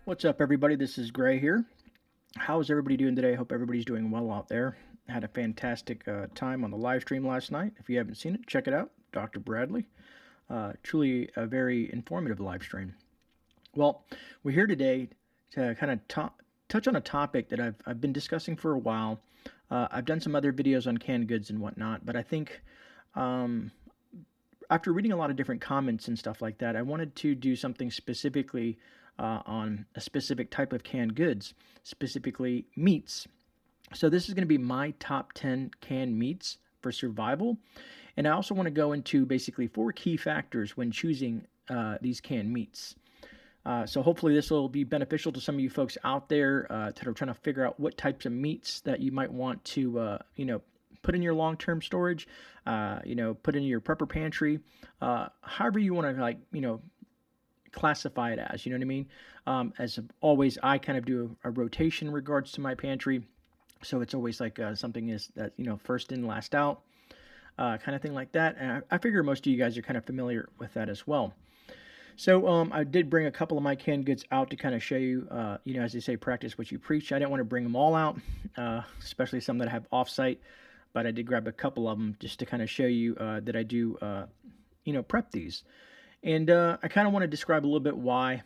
What's up, everybody? This is Gray here. How's everybody doing today? Hope everybody's doing well out there. Had a fantastic time on the live stream last night. If you haven't seen it, check it out. Dr. Bradley. Truly a very informative live stream. Well, we're here today to kind of touch on a topic that I've been discussing for a while. I've done some other videos on canned goods and whatnot, but I think um, after reading a lot of different comments and stuff like that, I wanted to do something specifically on a specific type of canned goods, specifically meats. So this is going to be my top 10 canned meats for survival. And I also want to go into basically 4 key factors when choosing these canned meats. So hopefully this will be beneficial to some of you folks out there that are trying to figure out what types of meats that you might want to, put in your long-term storage, put in your prepper pantry, however you want to classify it as, you know what I mean? As always, I kind of do a rotation in regards to my pantry. So it's always like something is that, first in, last out, kind of thing like that. And I figure most of you guys are kind of familiar with that as well. So I did bring a couple of my canned goods out to kind of show you, as they say, practice what you preach. I didn't want to bring them all out, especially some that I have off-site, but I did grab a couple of them just to kind of show you that I do, prep these. And I kind of want to describe a little bit why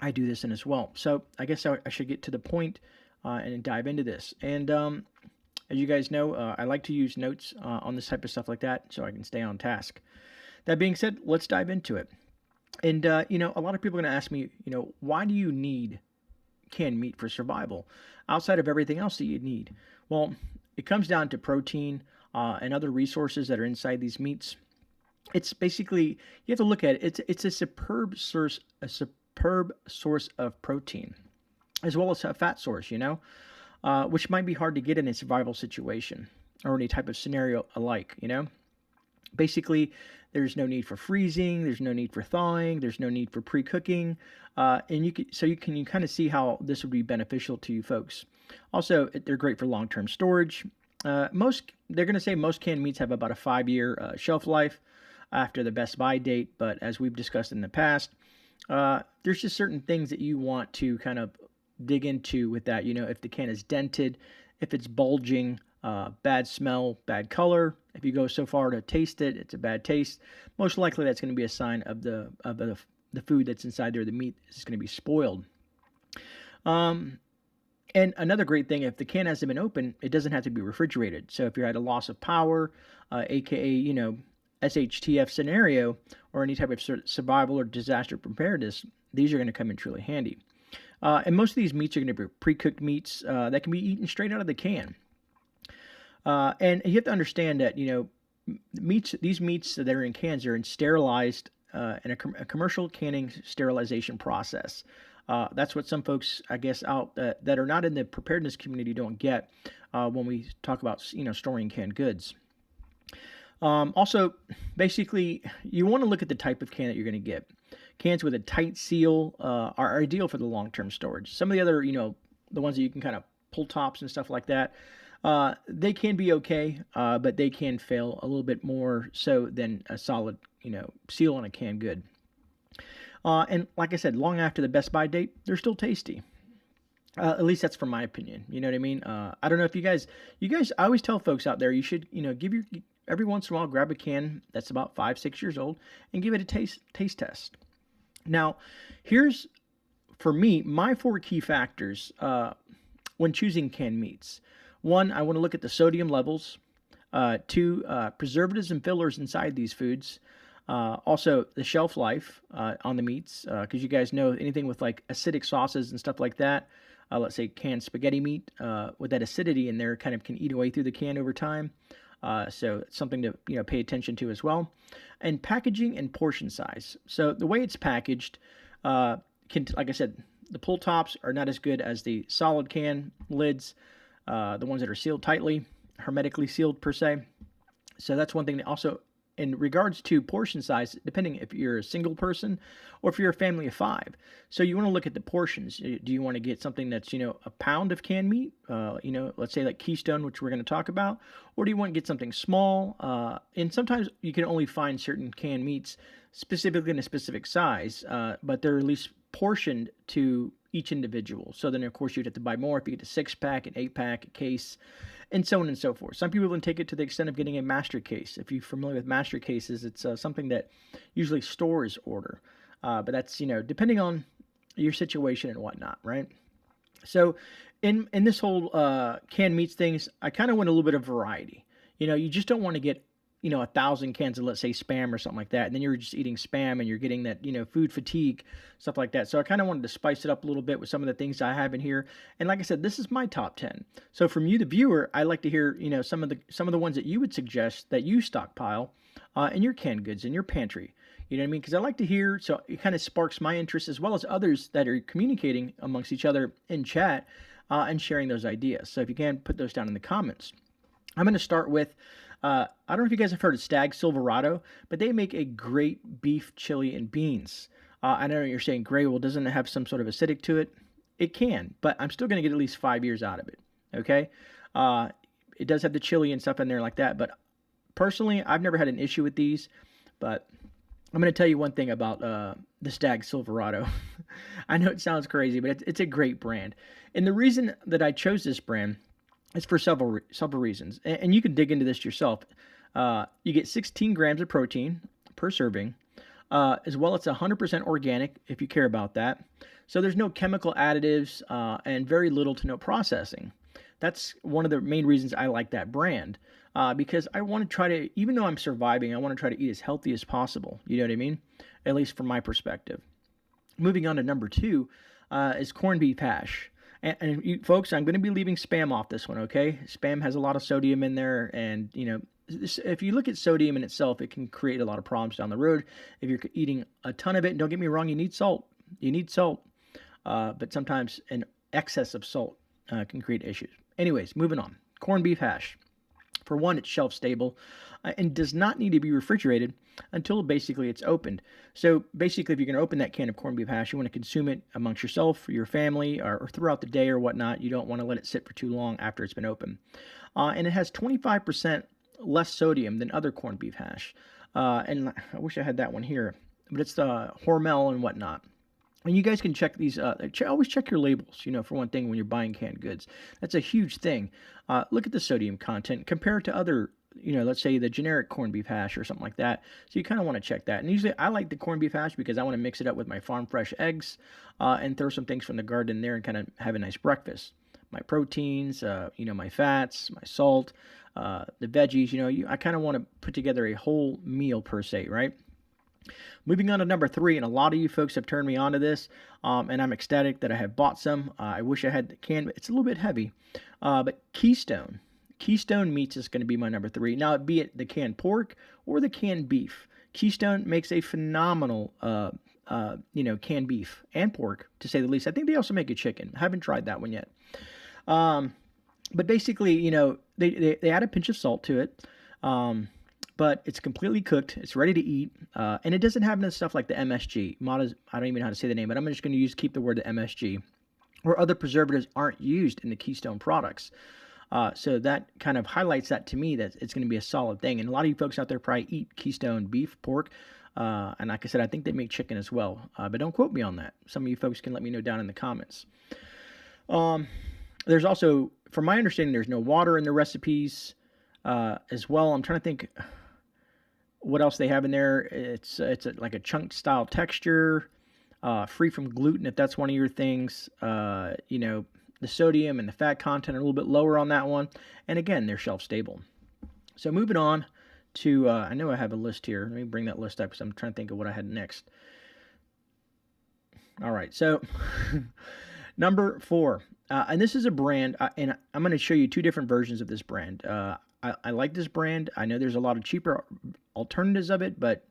I do this in as well. So I guess I should get to the point and dive into this. And as you guys know, I like to use notes on this type of stuff like that so I can stay on task. That being said, let's dive into it. And, a lot of people are going to ask me, why do you need canned meat for survival outside of everything else that you need? Well, it comes down to protein and other resources that are inside these meats. It's basically, you have to look at it, it's a superb source of protein, as well as a fat source, which might be hard to get in a survival situation or any type of scenario alike, Basically, there's no need for freezing, there's no need for thawing, there's no need for pre-cooking, and you can kind of see how this would be beneficial to you folks. Also, they're great for long-term storage. They're going to say most canned meats have about a 5-year shelf life after the best by date, but as we've discussed in the past, there's just certain things that you want to kind of dig into with that. If the can is dented, if it's bulging, bad smell, bad color. If you go so far to taste it, it's a bad taste. Most likely that's going to be a sign of the food that's inside there. The meat is going to be spoiled. And another great thing, if the can hasn't been open, it doesn't have to be refrigerated. So if you're at a loss of power, aka SHTF scenario, or any type of survival or disaster preparedness, these are going to come in truly handy. And most of these meats are going to be pre-cooked meats that can be eaten straight out of the can. And you have to understand that, these meats that are in cans are sterilized in a commercial canning sterilization process. That's what some folks, I guess, out that are not in the preparedness community don't get when we talk about, storing canned goods. Also, basically, you want to look at the type of can that you're going to get. Cans with a tight seal are ideal for the long-term storage. Some of the other, the ones that you can kind of pull tops and stuff like that, they can be okay, but they can fail a little bit more so than a solid, seal on a canned good. And like I said, long after the best by date, they're still tasty. At least that's from my opinion. You know what I mean? I don't know if you guys, I always tell folks out there, you should, every once in a while, grab a can that's about 5-6 years old and give it a taste test. Now, here's, for me, my 4 key factors when choosing canned meats. 1, I want to look at the sodium levels. 2, preservatives and fillers inside these foods. Also, the shelf life on the meats, because you guys know anything with like acidic sauces and stuff like that, let's say canned spaghetti meat, with that acidity in there kind of can eat away through the can over time. So it's something to pay attention to as well. And packaging and portion size. So the way it's packaged, like I said, the pull tops are not as good as the solid can lids, the ones that are sealed tightly, hermetically sealed per se. So that's one thing that also, in regards to portion size, depending if you're a single person or if you're a family of 5. So you want to look at the portions. Do you want to get something that's, a pound of canned meat, let's say like Keystone, which we're going to talk about, or do you want to get something small? And sometimes you can only find certain canned meats specifically in a specific size, but they're at least portioned to each individual. So then, of course, you'd have to buy more if you get a 6-pack, an 8-pack, a case, and so on and so forth. Some people even take it to the extent of getting a master case. If you're familiar with master cases, it's something that usually stores order. But that's, depending on your situation and whatnot, right? So in this whole canned meats things, I kind of want a little bit of variety. You just don't want to get 1,000 cans of, let's say, spam or something like that, and then you're just eating spam and you're getting that food fatigue, stuff like that. So I kind of wanted to spice it up a little bit with some of the things I have in here. And like I said, this is my top 10. So from you, the viewer, I like to hear some of the ones that you would suggest that you stockpile in your canned goods in your pantry. You know what I mean? Because I like to hear, so it kind of sparks my interest as well as others that are communicating amongst each other in chat and sharing those ideas. So if you can, put those down in the comments. I'm going to start with, I don't know if you guys have heard of Stag Silverado, but they make a great beef chili and beans. I know you're saying, Grey, well, doesn't it have some sort of acidic to it? It can, but I'm still going to get at least 5 years out of it, okay? It does have the chili and stuff in there like that, but personally, I've never had an issue with these, but I'm going to tell you one thing about the Stag Silverado. I know it sounds crazy, but it's a great brand. And the reason that I chose this brand is for several reasons. And you can dig into this yourself. You get 16 grams of protein per serving. As well, it's 100% organic if you care about that. So there's no chemical additives and very little to no processing. That's one of the main reasons I like that brand. Because I want to try to, even though I'm surviving, I want to try to eat as healthy as possible. You know what I mean? At least from my perspective. Moving on to number 2 is corned beef hash. And you, folks, I'm going to be leaving spam off this one, okay? Spam has a lot of sodium in there, and, if you look at sodium in itself, it can create a lot of problems down the road. If you're eating a ton of it, and don't get me wrong, you need salt. You need salt. But sometimes an excess of salt can create issues. Anyways, moving on. Corned beef hash. For one, it's shelf stable and does not need to be refrigerated until basically it's opened. So basically, if you're going to open that can of corned beef hash, you want to consume it amongst yourself, or your family, or throughout the day or whatnot. You don't want to let it sit for too long after it's been open. And it has 25% less sodium than other corned beef hash. And I wish I had that one here, but it's the Hormel and whatnot. And you guys can check these, always check your labels, for one thing, when you're buying canned goods. That's a huge thing. Look at the sodium content, compare it to other, let's say the generic corned beef hash or something like that. So you kind of want to check that. And usually I like the corned beef hash because I want to mix it up with my farm fresh eggs and throw some things from the garden in there and kind of have a nice breakfast. My proteins, my fats, my salt, the veggies, I kind of want to put together a whole meal per se, right? Moving on to number 3, and a lot of you folks have turned me on to this, and I'm ecstatic that I have bought some. I wish I had the can. It's a little bit heavy, but Keystone Meats is going to be my number 3. Now, be it the canned pork or the canned beef, Keystone makes a phenomenal, canned beef and pork, to say the least. I think they also make a chicken. I haven't tried that one yet. But basically, they add a pinch of salt to it. But it's completely cooked. It's ready to eat, and it doesn't have enough stuff like the MSG. I don't even know how to say the name, but I'm just going to keep the word the MSG, or other preservatives aren't used in the Keystone products. So that kind of highlights that to me, that it's going to be a solid thing. And a lot of you folks out there probably eat Keystone beef, pork, and like I said, I think they make chicken as well. But don't quote me on that. Some of you folks can let me know down in the comments. There's also, from my understanding, there's no water in the recipes as well. I'm trying to think what else they have in there. It's like a chunk style texture, free from gluten if that's one of your things. The sodium and the fat content are a little bit lower on that one, and again, they're shelf stable. So moving on to, I know I have a list here. Let me bring that list up because I'm trying to think of what I had next. All right, so number 4, and this is a brand, and I'm going to show you 2 different versions of this brand. I like this brand. I know there's a lot of cheaper alternatives of it, but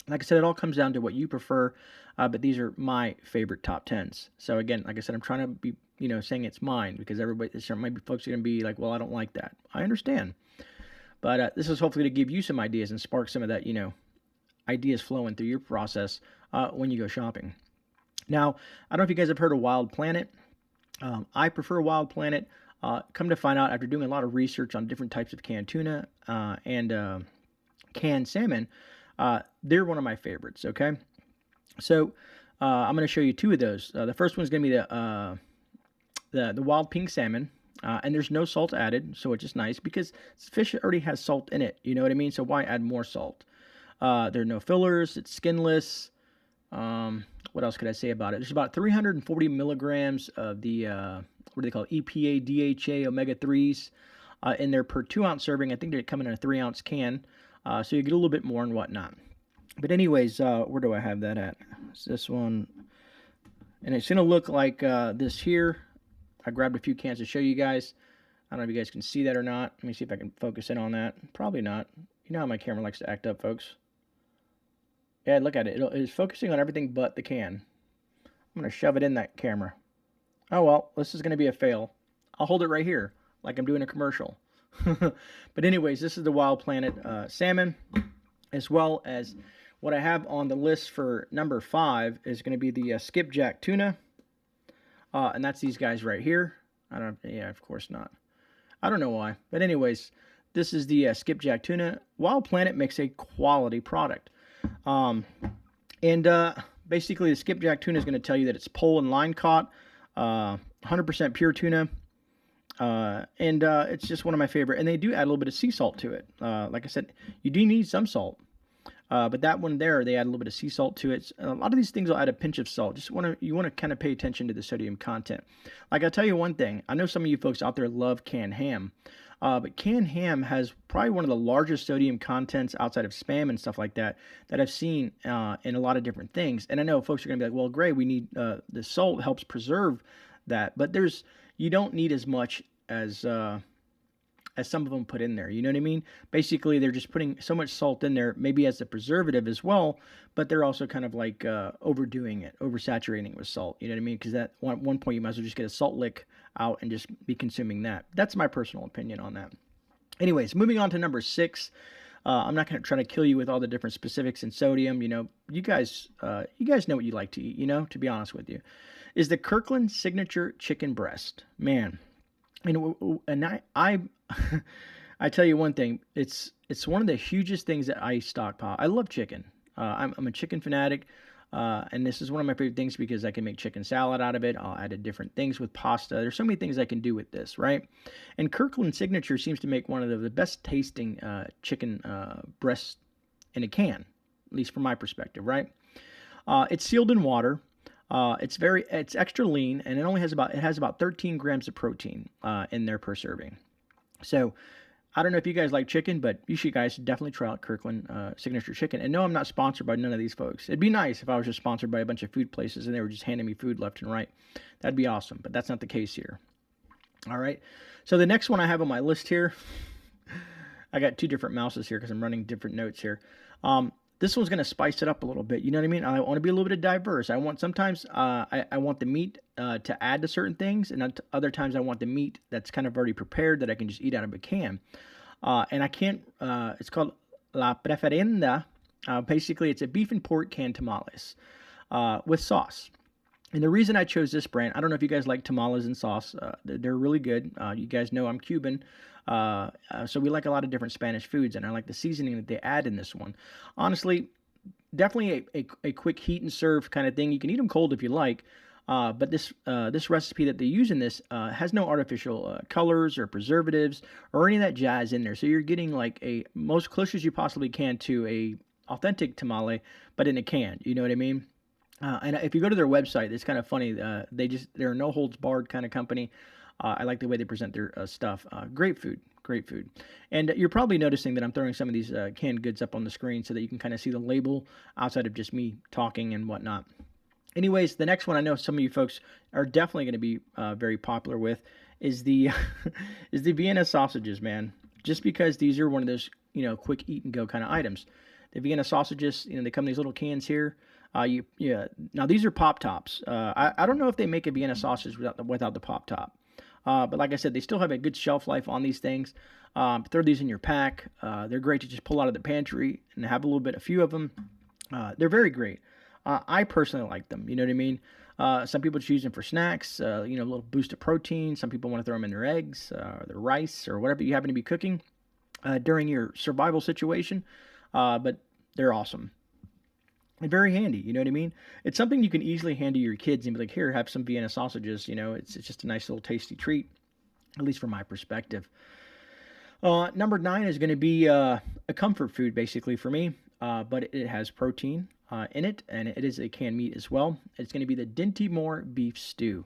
like I said, it all comes down to what you prefer. But these are my favorite top 10s. So again, like I said, I'm trying to be, saying it's mine, because maybe folks are going to be like, well, I don't like that. I understand. But this is hopefully to give you some ideas and spark some of that, ideas flowing through your process when you go shopping. Now, I don't know if you guys have heard of Wild Planet. I prefer Wild Planet. Come to find out, after doing a lot of research on different types of canned tuna and canned salmon, they're one of my favorites, okay? So I'm going to show you two of those. The first one's going to be the wild pink salmon. And there's no salt added, so it's just nice because fish already has salt in it. You know what I mean? So why add more salt? There are no fillers. It's skinless. What else could I say about it? There's about 340 milligrams of the what do they call it? EPA, DHA, omega 3s in there per 2-ounce serving. I think they come in a 3-ounce can, so you get a little bit more and whatnot. But anyways, where do I have that at? It's this one, and it's gonna look like this here. I grabbed a few cans to show you guys. I don't know if you guys can see that or not. Let me see if I can focus in on that. Probably not. You know how my camera likes to act up, folks. Yeah, look at it. It's focusing on everything but the can. I'm going to shove it in that camera. Oh, well, this is going to be a fail. I'll hold it right here, like I'm doing a commercial. But anyways, this is the Wild Planet salmon, as well as what I have on the list for number 5 is going to be the skipjack tuna. And that's these guys right here. Yeah, of course not. I don't know why. But anyways, this is the skipjack tuna. Wild Planet makes a quality product. Basically, the skipjack tuna is going to tell you that it's pole and line caught, 100% pure tuna. It's just one of my favorite. And they do add a little bit of sea salt to it. Like I said, you do need some salt. But that one there, they add a little bit of sea salt to it. A lot of these things will add a pinch of salt. You want to kind of pay attention to the sodium content. Like I'll tell you one thing. I know some of you folks out there love canned ham. But canned ham has probably one of the largest sodium contents outside of Spam and stuff like that I've seen in a lot of different things. And I know folks are going to be like, well, Grey, we need the salt helps preserve that. But you don't need as much as some of them put in there. You know what I mean? Basically, they're just putting so much salt in there, maybe as a preservative as well, but they're also kind of like overdoing it, oversaturating with salt. You know what I mean? Because at one point, you might as well just get a salt lick out and just be consuming that. That's my personal opinion on that. Anyways, moving on to number 6. I'm not going to try to kill you with all the different specifics in sodium. You know, you guys know what you like to eat, you know, to be honest with you. Is the Kirkland Signature chicken breast. Man, and I I tell you one thing, it's one of the hugest things that I stockpile. I love chicken. I'm a chicken fanatic, and this is one of my favorite things because I can make chicken salad out of it. I'll add different things with pasta. There's so many things I can do with this, right? And Kirkland Signature seems to make one of the best tasting chicken breasts in a can, at least from my perspective, right? It's sealed in water. It's extra lean, and it has about 13 grams of protein in there per serving. So I don't know if you guys like chicken, but you should guys definitely try out Kirkland Signature Chicken. And no, I'm not sponsored by none of these folks. It'd be nice if I was just sponsored by a bunch of food places and they were just handing me food left and right. That'd be awesome, but that's not the case here. All right. So the next one I have on my list here, I got 2 different mouses here because I'm running different notes here. This one's going to spice it up a little bit. You know what I mean? I want to be a little bit diverse. I want sometimes I want the meat to add to certain things, and other times I want the meat that's kind of already prepared that I can just eat out of a can. And I can't. It's called La Preferenda. Basically, it's a beef and pork canned tamales with sauce. And the reason I chose this brand, I don't know if you guys like tamales and sauce. They're really good. You guys know I'm Cuban. So we like a lot of different Spanish foods, and I like the seasoning that they add in this one. Honestly, definitely a quick heat and serve kind of thing. You can eat them cold if you like, but this recipe that they use in this has no artificial colors or preservatives or any of that jazz in there. So you're getting like a most close as you possibly can to a authentic tamale, but in a can. You know what I mean? And if you go to their website, it's kind of funny. They're a no holds barred kind of company. I like the way they present their stuff. Great food. And you're probably noticing that I'm throwing some of these canned goods up on the screen so that you can kind of see the label outside of just me talking and whatnot. Anyways, the next one I know some of you folks are definitely going to be very popular with is the is the Vienna sausages, man. Just because these are one of those quick eat and go kind of items. The Vienna sausages, they come in these little cans here. Now these are pop tops. I don't know if they make a Vienna sausage without the pop top. But like I said, they still have a good shelf life on these things. Throw these in your pack. They're great to just pull out of the pantry and have a few of them. They're very great. I personally like them. You know what I mean? Some people just use them for snacks, a little boost of protein. Some people want to throw them in their eggs, or their rice, or whatever you happen to be cooking during your survival situation. But they're awesome. Very handy, you know what I mean? It's something you can easily hand to your kids and be like, here, have some Vienna sausages. It's just a nice little tasty treat, at least from my perspective. Number nine is going to be a comfort food, basically, for me, but it has protein in it, and it is a canned meat as well. It's going to be the Dentimore beef stew.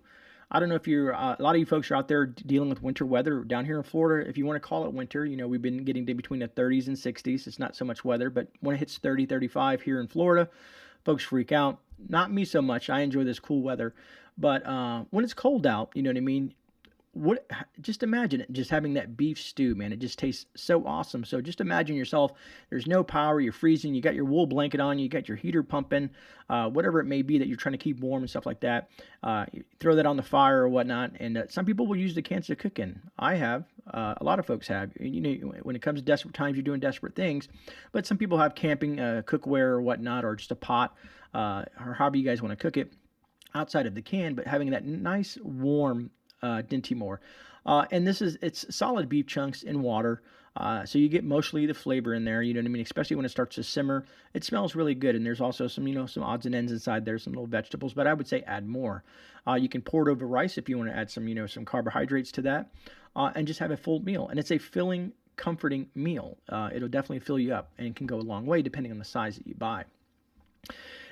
I don't know if you're a lot of you folks are out there dealing with winter weather down here in Florida. If you want to call it winter, we've been getting to between the 30s and 60s. It's not so much weather, but when it hits 30, 35 here in Florida, folks freak out. Not me so much. I enjoy this cool weather, but when it's cold out, you know what I mean. What just imagine it, just having that beef stew, man. It just tastes so awesome. So just imagine yourself, there's no power, you're freezing, you got your wool blanket on, you got your heater pumping, whatever it may be that you're trying to keep warm and stuff like that. You throw that on the fire or whatnot, and some people will use the cans to cook in. I have, a lot of folks have. When it comes to desperate times, you're doing desperate things, but some people have camping cookware or whatnot, or just a pot, or however you guys want to cook it outside of the can, but having that nice warm Dentimore. And it's solid beef chunks in water. So you get mostly the flavor in there, you know what I mean? Especially when it starts to simmer. It smells really good. And there's also some odds and ends inside there, some little vegetables, but I would say add more. You can pour it over rice if you want to add some carbohydrates to that, and just have a full meal. And it's a filling, comforting meal. It'll definitely fill you up and can go a long way depending on the size that you buy.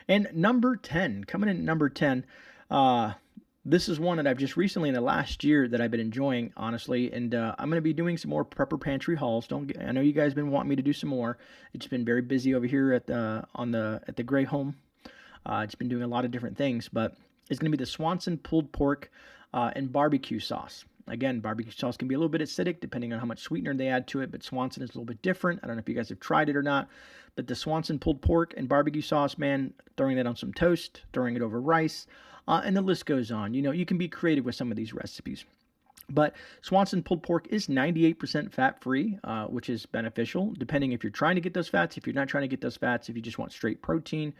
And number 10, coming in at number 10, this is one that I've just recently in the last year that I've been enjoying, honestly, and I'm going to be doing some more prepper pantry hauls. I know you guys have been wanting me to do some more. It's been very busy over here at the Grey home. It's been doing a lot of different things, but it's going to be the Swanson pulled pork and barbecue sauce. Again, barbecue sauce can be a little bit acidic depending on how much sweetener they add to it, but Swanson is a little bit different. I don't know if you guys have tried it or not, but the Swanson pulled pork and barbecue sauce, man, throwing that on some toast, throwing it over rice, and the list goes on. You can be creative with some of these recipes. But Swanson pulled pork is 98% fat-free, which is beneficial, depending if you're trying to get those fats. If you're not trying to get those fats, if you just want straight protein,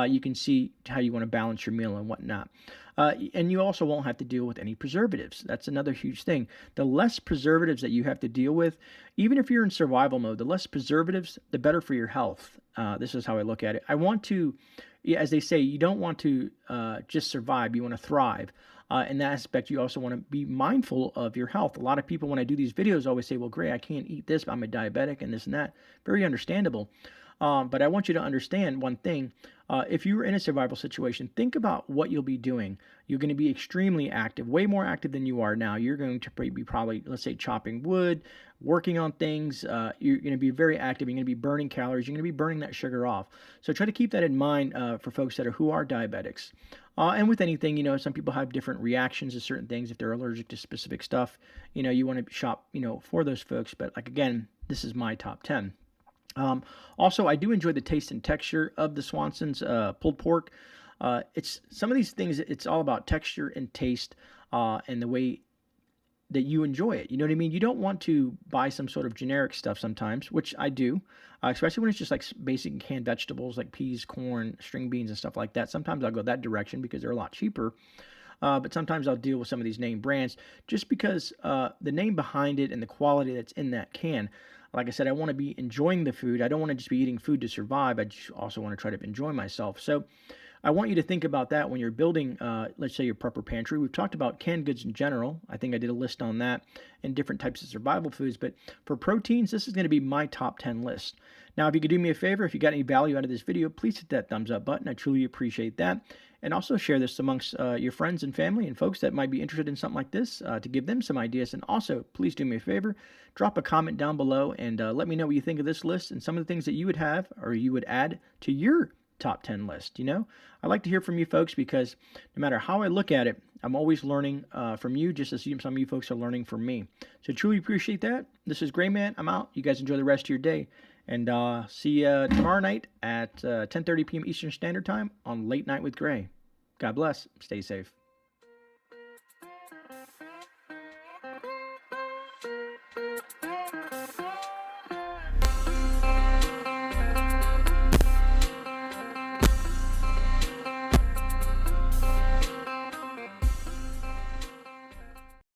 you can see how you want to balance your meal and whatnot. And you also won't have to deal with any preservatives. That's another huge thing. The less preservatives that you have to deal with, even if you're in survival mode, the less preservatives, the better for your health. This is how I look at it. I want to, as they say, you don't want to just survive. You want to thrive. In that aspect, you also want to be mindful of your health. A lot of people, when I do these videos, always say, well, Grey, I can't eat this, I'm a diabetic and this and that. Very understandable. But I want you to understand one thing. If you were in a survival situation, think about what you'll be doing. You're going to be extremely active, way more active than you are now. You're going to be probably, let's say, chopping wood, working on things. You're going to be very active. You're going to be burning calories. You're going to be burning that sugar off. So try to keep that in mind for folks who are diabetics. And with anything, some people have different reactions to certain things. If they're allergic to specific stuff, you want to shop, for those folks. But again, this is my top 10. Also, I do enjoy the taste and texture of the Swanson's pulled pork. It's some of these things. It's all about texture and taste, and the way that you enjoy it. You know what I mean? You don't want to buy some sort of generic stuff sometimes, which I do, especially when it's just like basic canned vegetables like peas, corn, string beans, and stuff like that. Sometimes I'll go that direction because they're a lot cheaper. But sometimes I'll deal with some of these name brands just because the name behind it and the quality that's in that can. Like I said, I want to be enjoying the food. I don't want to just be eating food to survive. I just also want to try to enjoy myself. So I want you to think about that when you're building, let's say, your prepper pantry. We've talked about canned goods in general. I think I did a list on that and different types of survival foods. But for proteins, this is going to be my top 10 list. Now, if you could do me a favor, if you got any value out of this video, please hit that thumbs up button. I truly appreciate that. And also share this amongst your friends and family and folks that might be interested in something like this to give them some ideas. And also, please do me a favor, drop a comment down below and let me know what you think of this list and some of the things that you would have or you would add to your top 10 list. I like to hear from you folks because no matter how I look at it, I'm always learning from you, just as some of you folks are learning from me. So truly appreciate that. This is GreyMan. I'm out. You guys enjoy the rest of your day. And see you tomorrow night at 10:30 p.m. Eastern Standard Time on Late Night with Grey. God bless. Stay safe.